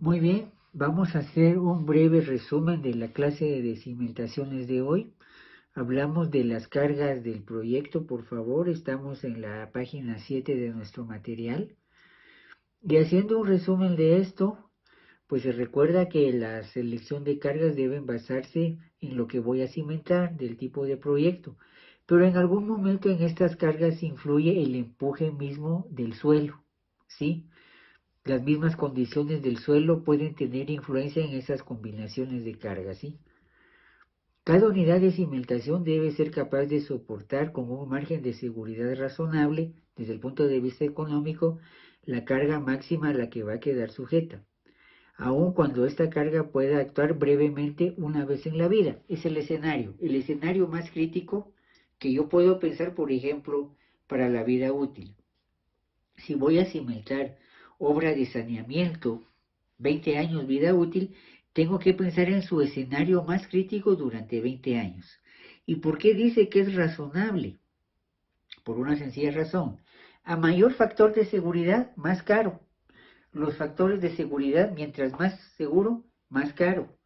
Muy bien, vamos a hacer un breve resumen de la clase de cimentaciones de hoy. Hablamos de las cargas del proyecto, por favor, estamos en la página 7 de nuestro material. Y haciendo un resumen de esto, pues se recuerda que la selección de cargas deben basarse en lo que voy a cimentar, del tipo de proyecto. Pero en algún momento en estas cargas influye el empuje mismo del suelo, ¿sí? Las mismas condiciones del suelo pueden tener influencia en esas combinaciones de cargas, ¿sí? Cada unidad de cimentación debe ser capaz de soportar con un margen de seguridad razonable, desde el punto de vista económico, la carga máxima a la que va a quedar sujeta, aun cuando esta carga pueda actuar brevemente una vez en la vida. Es el escenario más crítico que yo puedo pensar, por ejemplo, para la vida útil. Si voy a cimentar obra de saneamiento, 20 años vida útil, tengo que pensar en su escenario más crítico durante 20 años. ¿Y por qué dice que es razonable? Por una sencilla razón. A mayor factor de seguridad, más caro. Los factores de seguridad, mientras más seguro, más caro.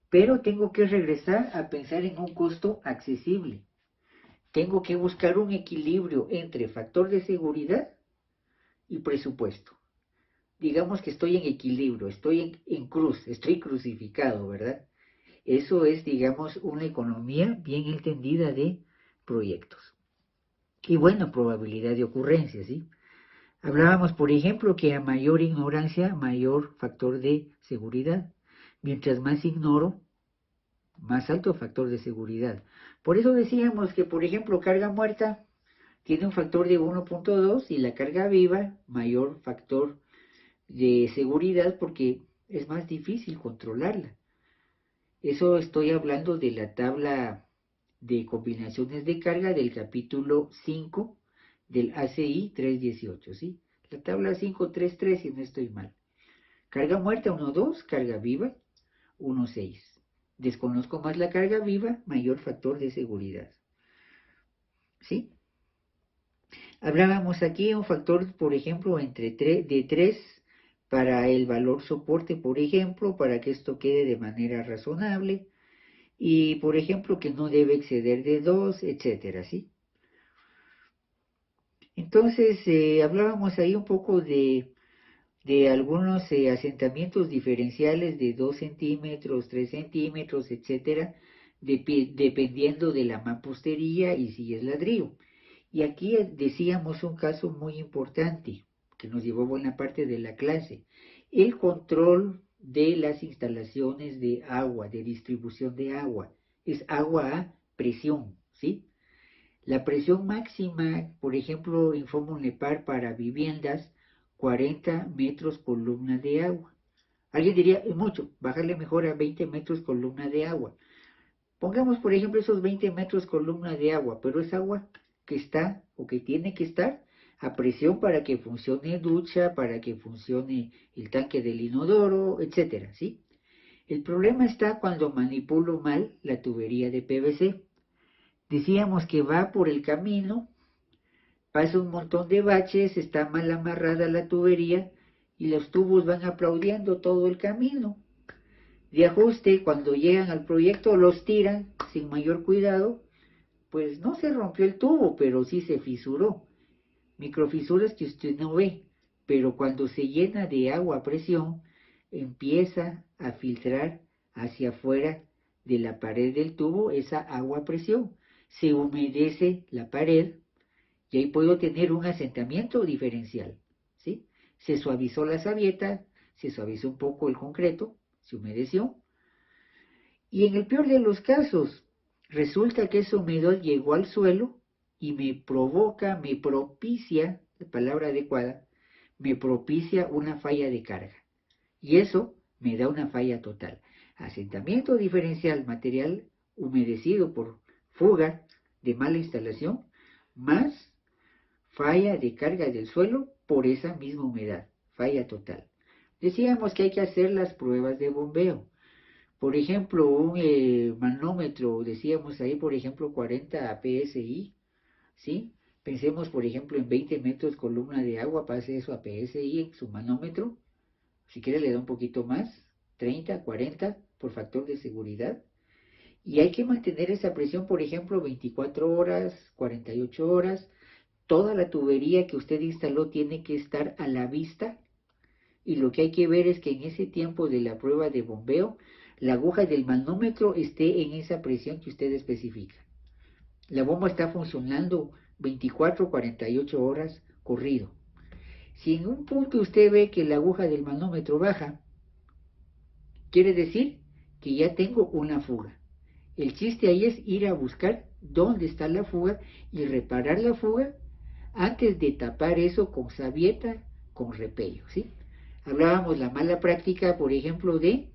Pero tengo que regresar a pensar en un costo accesible. Tengo que buscar un equilibrio entre factor de seguridad y presupuesto. Digamos que estoy en equilibrio, estoy en cruz, estoy crucificado, ¿verdad? Eso es, digamos, una economía bien entendida de proyectos. Y bueno, probabilidad de ocurrencia, ¿sí? Hablábamos, por ejemplo, que a mayor ignorancia, mayor factor de seguridad. Mientras más ignoro, más alto factor de seguridad. Por eso decíamos que, por ejemplo, carga muerta tiene un factor de 1.2 y la carga viva, mayor factor de seguridad porque es más difícil controlarla. Eso estoy hablando de la tabla de combinaciones de carga del capítulo 5 del ACI 318, ¿sí? La tabla 533 si no estoy mal. Carga muerta 1.2, carga viva 1.6. Desconozco más la carga viva, mayor factor de seguridad. ¿Sí? Hablábamos aquí un factor, por ejemplo, de 3 para el valor soporte, por ejemplo, para que esto quede de manera razonable. Y, por ejemplo, que no debe exceder de 2, etcétera, ¿sí? Entonces, hablábamos ahí un poco de algunos asentamientos diferenciales de 2 centímetros, 3 centímetros, etcétera, dependiendo de la mampostería y si es ladrillo. Y aquí decíamos un caso muy importante que nos llevó buena parte de la clase, el control de las instalaciones de agua, de distribución de agua. Es agua a presión, ¿sí? La presión máxima, por ejemplo, informa un NEPAR para viviendas, 40 metros columna de agua. Alguien diría, es mucho, bajarle mejor a 20 metros columna de agua. Pongamos, por ejemplo, esos 20 metros columna de agua, pero es agua que está o que tiene que estar a presión para que funcione ducha, para que funcione el tanque del inodoro, etcétera, ¿sí? El problema está cuando manipulo mal la tubería de PVC. Decíamos que va por el camino, pasa un montón de baches, está mal amarrada la tubería y los tubos van aplaudiendo todo el camino de ajuste. Cuando llegan al proyecto los tiran sin mayor cuidado, pues no se rompió el tubo, pero sí se fisuró. Microfisuras que usted no ve, pero cuando se llena de agua a presión, empieza a filtrar hacia afuera de la pared del tubo esa agua a presión. Se humedece la pared y ahí puedo tener un asentamiento diferencial, ¿sí? Se suavizó la sabieta, se suavizó un poco el concreto, se humedeció, y en el peor de los casos, resulta que esa humedad llegó al suelo y me provoca, me propicia, la palabra adecuada, me propicia una falla de carga. Y eso me da una falla total. Asentamiento diferencial material humedecido por fuga de mala instalación, más falla de carga del suelo por esa misma humedad, falla total. Decíamos que hay que hacer las pruebas de bombeo. Por ejemplo, un manómetro, decíamos ahí, por ejemplo, 40 PSI, ¿sí? Pensemos, por ejemplo, en 20 metros columna de agua, pase eso a PSI en su manómetro, Si quiere le da un poquito más, 30, 40 por factor de seguridad. Y hay que mantener esa presión, por ejemplo, 24 horas, 48 horas. Toda la tubería que usted instaló tiene que estar a la vista. Y lo que hay que ver es que en ese tiempo de la prueba de bombeo, la aguja del manómetro esté en esa presión que usted especifica. La bomba está funcionando 24 48 horas corrido. Si en un punto usted ve que la aguja del manómetro baja, quiere decir que ya tengo una fuga. El chiste ahí es ir a buscar dónde está la fuga y reparar la fuga antes de tapar eso con sabieta, con repello, ¿sí? Hablábamos la mala práctica, por ejemplo, de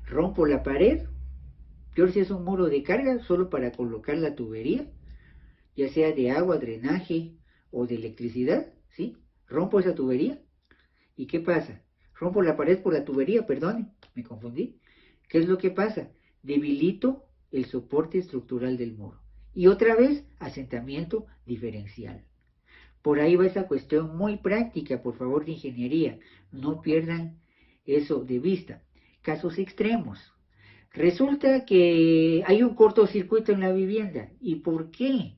rompo la pared, peor si es un muro de carga, solo para colocar la tubería, ya sea de agua, drenaje o de electricidad, ¿sí? Rompo esa tubería. ¿Y qué pasa? Rompo la pared por la tubería, perdone, me confundí. ¿Qué es lo que pasa? Debilito el soporte estructural del muro. Y otra vez, asentamiento diferencial. Por ahí va esa cuestión muy práctica, por favor, de ingeniería. No pierdan eso de vista. Casos extremos. Resulta que hay un cortocircuito en la vivienda. ¿Y por qué?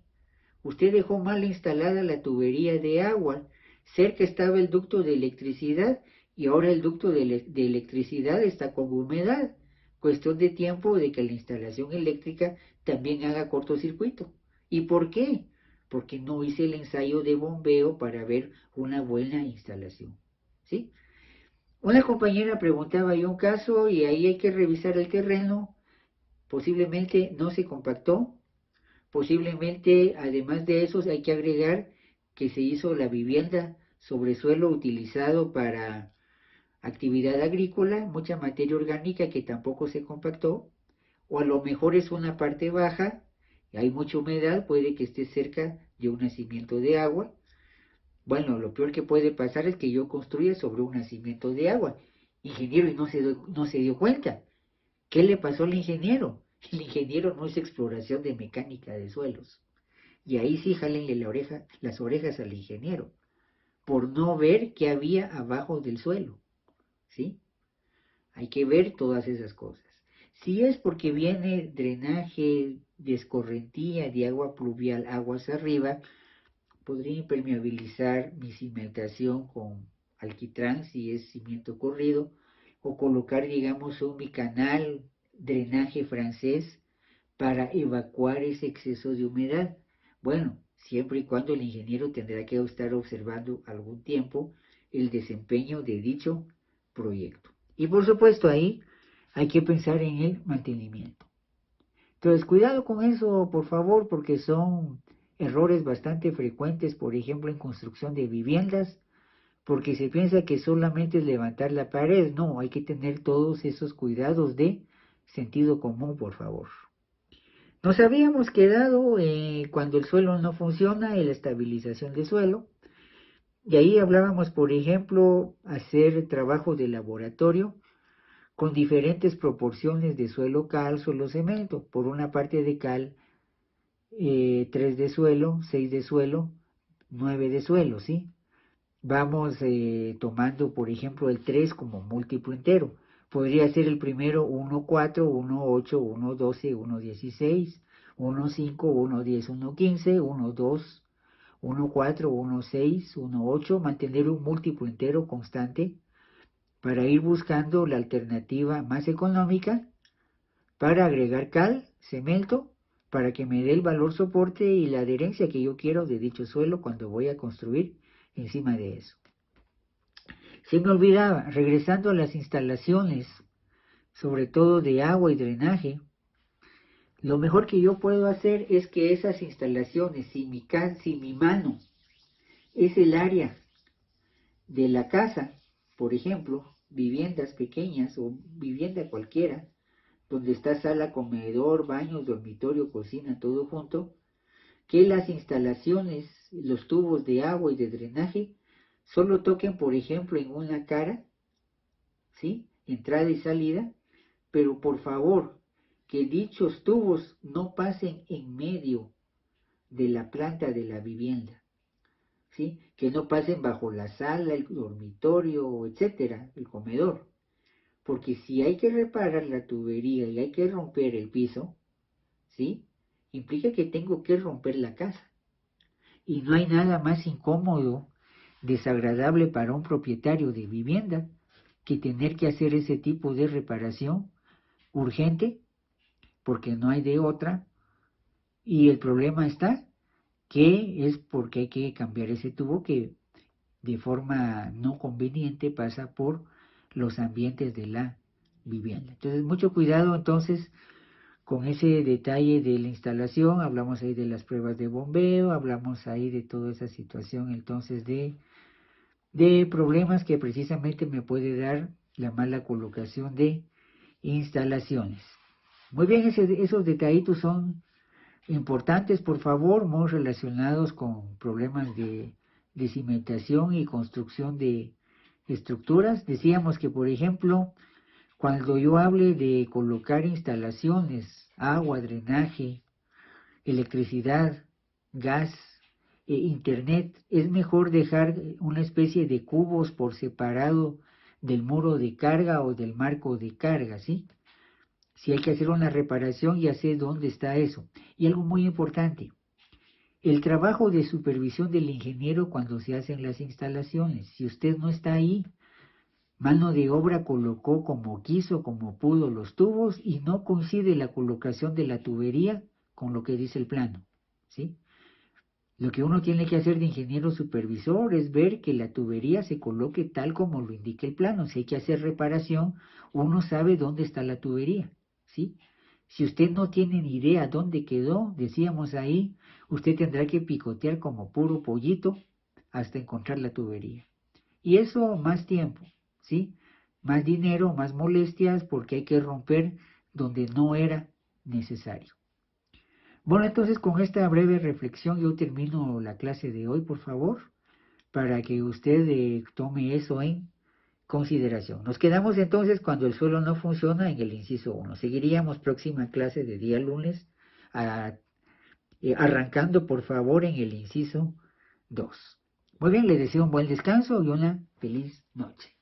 Usted dejó mal instalada la tubería de agua. Cerca estaba el ducto de electricidad y ahora el ducto de electricidad está con humedad. Cuestión de tiempo de que la instalación eléctrica también haga cortocircuito. ¿Y por qué? Porque no hice el ensayo de bombeo para ver una buena instalación. ¿Sí? Una compañera preguntaba yo un caso y ahí hay que revisar el terreno. Posiblemente no se compactó. Posiblemente, además de eso, hay que agregar que se hizo la vivienda sobre suelo utilizado para actividad agrícola, mucha materia orgánica que tampoco se compactó, o a lo mejor es una parte baja, hay mucha humedad, puede que esté cerca de un nacimiento de agua. Bueno, lo peor que puede pasar es que yo construya sobre un nacimiento de agua, ingeniero, y no se dio cuenta. ¿Qué le pasó al ingeniero? El ingeniero no es exploración de mecánica de suelos. Y ahí sí jálenle las orejas al ingeniero, por no ver qué había abajo del suelo, ¿sí? Hay que ver todas esas cosas. Si es porque viene drenaje de escorrentía de agua pluvial aguas arriba, podría impermeabilizar mi cimentación con alquitrán si es cimiento corrido, o colocar, digamos, un bicanal drenaje francés para evacuar ese exceso de humedad. Bueno, siempre y cuando el ingeniero tendrá que estar observando algún tiempo el desempeño de dicho proyecto. Y por supuesto ahí hay que pensar en el mantenimiento. Entonces, cuidado con eso, por favor, porque son errores bastante frecuentes, por ejemplo, en construcción de viviendas, porque se piensa que solamente es levantar la pared. No, hay que tener todos esos cuidados de sentido común, por favor. Nos habíamos quedado cuando el suelo no funciona, en la estabilización del suelo, y ahí hablábamos, por ejemplo, hacer trabajo de laboratorio con diferentes proporciones de suelo cal, suelo cemento. Por una parte de cal, 3 de suelo, 6 de suelo, 9 de suelo, ¿sí? Vamos tomando, por ejemplo, el 3 como múltiplo entero. Podría ser el primero 1, 4, 1, 8, 1, 12, 1, 16, 1, 5, 1, 10, 1, 15, 1, 2, 1, 4, 1, 6, 1, 8. Mantener un múltiplo entero constante para ir buscando la alternativa más económica para agregar cal, cemento, para que me dé el valor soporte y la adherencia que yo quiero de dicho suelo cuando voy a construir encima de eso. Se me olvidaba, regresando a las instalaciones, sobre todo de agua y drenaje, lo mejor que yo puedo hacer es que esas instalaciones, si mi mano es el área de la casa, por ejemplo, viviendas pequeñas o vivienda cualquiera, donde está sala, comedor, baño, dormitorio, cocina, todo junto, que las instalaciones, los tubos de agua y de drenaje, solo toquen, por ejemplo, en una cara, ¿sí? Entrada y salida, pero por favor, que dichos tubos no pasen en medio de la planta de la vivienda. ¿sí? Que no pasen bajo la sala, el dormitorio, etcétera, el comedor. Porque si hay que reparar la tubería y hay que romper el piso, ¿sí? Implica que tengo que romper la casa. Y no hay nada más incómodo, desagradable para un propietario de vivienda que tener que hacer ese tipo de reparación urgente, porque no hay de otra. Y el problema está que es porque hay que cambiar ese tubo que de forma no conveniente pasa por los ambientes de la vivienda. Entonces, mucho cuidado entonces con ese detalle de la instalación. Hablamos ahí de las pruebas de bombeo, hablamos ahí de toda esa situación entonces de problemas que precisamente me puede dar la mala colocación de instalaciones. Muy bien, esos detallitos son importantes, por favor, muy relacionados con problemas de cimentación y construcción de estructuras. Decíamos que, por ejemplo, cuando yo hable de colocar instalaciones, agua, drenaje, electricidad, gas, internet, es mejor dejar una especie de cubos por separado del muro de carga o del marco de carga, ¿sí? Si hay que hacer una reparación, ya sé dónde está eso. Y algo muy importante, el trabajo de supervisión del ingeniero cuando se hacen las instalaciones. Si usted no está ahí, mano de obra colocó como quiso, como pudo los tubos y no coincide la colocación de la tubería con lo que dice el plano, ¿sí? Lo que uno tiene que hacer de ingeniero supervisor es ver que la tubería se coloque tal como lo indica el plano. Si hay que hacer reparación, uno sabe dónde está la tubería, ¿sí? Si usted no tiene ni idea dónde quedó, decíamos ahí, usted tendrá que picotear como puro pollito hasta encontrar la tubería. Y eso más tiempo, ¿sí? Más dinero, más molestias, porque hay que romper donde no era necesario. Bueno, entonces con esta breve reflexión yo termino la clase de hoy, por favor, para que usted tome eso en consideración. Nos quedamos entonces cuando el suelo no funciona en el inciso 1. Seguiríamos próxima clase de día lunes, arrancando por favor en el inciso 2. Muy bien, les deseo un buen descanso y una feliz noche.